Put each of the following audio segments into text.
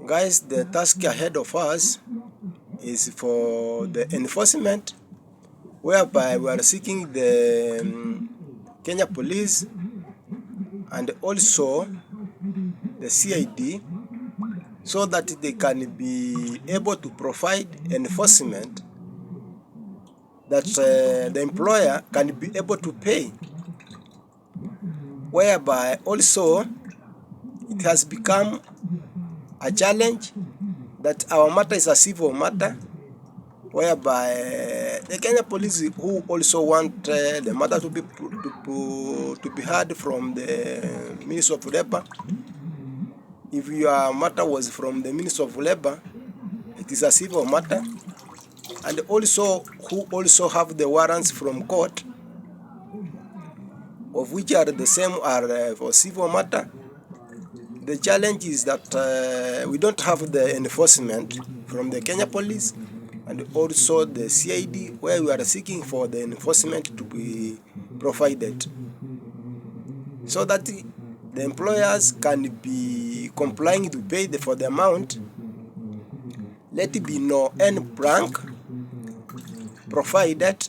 Guys, the task ahead of us is for the enforcement, whereby we are seeking the Kenya Police and also the CID, so that they can be able to provide enforcement that the employer can be able to pay, whereby also it has become a challenge that our matter is a civil matter, whereby the Kenya Police who also want the matter to be heard from the Ministry of Labor. If your matter was from the Ministry of Labor, it is a civil matter, and also who also have the warrants from court, of which are the same are for civil matter. The challenge is that we don't have the enforcement from the Kenya Police and also the CID, where we are seeking for the enforcement to be provided, so that the employers can be complying to pay for the amount. Let it be no any prank, provided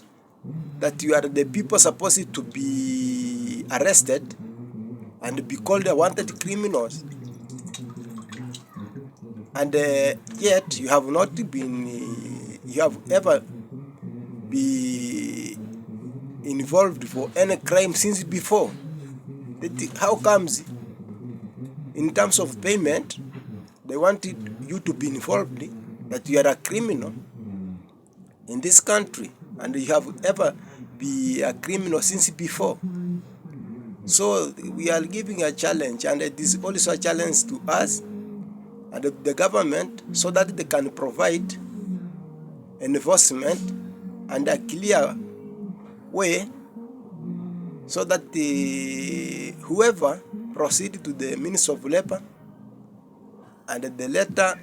that you are the people supposed to be arrested and be called wanted criminals, and yet you have not been, you have ever been involved for any crime since before. How comes in terms of payment they wanted you to be involved that you are a criminal in this country and you have ever been a criminal since before? So we are giving a challenge, and it is also a challenge to us and the government, so that they can provide enforcement and a clear way, so that whoever proceed to the Ministry of Labor and the letter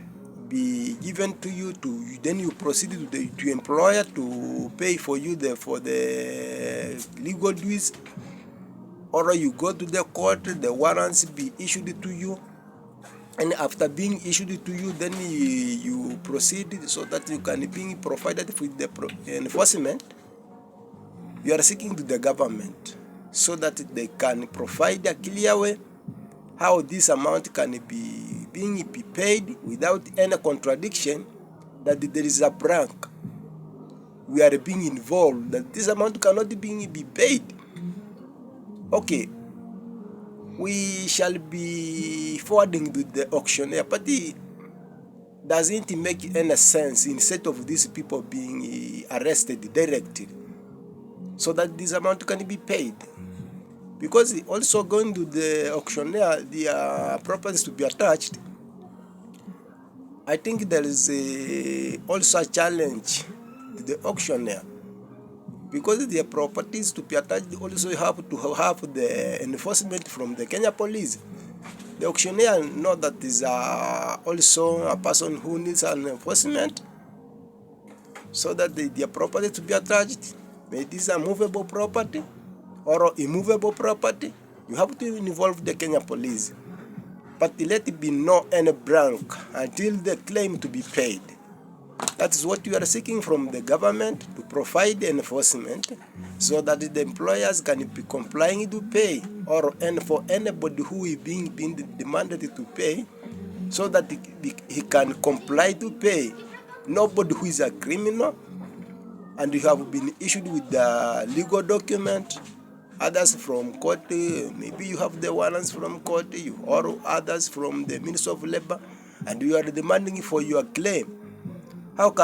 be given to you, then you proceed to the employer to pay for you for the legal dues, or you go to the court, the warrants be issued to you, and after being issued to you, then you proceed so that you can be provided with the enforcement. You are seeking to the government so that they can provide a clear way how this amount can be paid without any contradiction, that there is a prank we are being involved, that this amount cannot be paid. Okay, we shall be forwarding to the auctioneer, but it doesn't make any sense instead of these people being arrested directly, so that this amount can be paid. Because also going to the auctioneer, their properties to be attached, I think there is also a challenge to the auctioneer, because their properties to be attached also have to have the enforcement from the Kenya Police. The auctioneer know that is also a person who needs an enforcement, so that their property to be attached, maybe it is a movable property or immovable property, you have to involve the Kenya Police. But let it be no any blank until the claim to be paid. That is what you are seeking from the government, to provide enforcement so that the employers can be complying to pay, or for anybody who is being demanded to pay, so that he can comply to pay. Nobody who is a criminal and you have been issued with the legal document, others from court, maybe you have the warrants from court, or others from the Ministry of Labor, and you are demanding for your claim. How can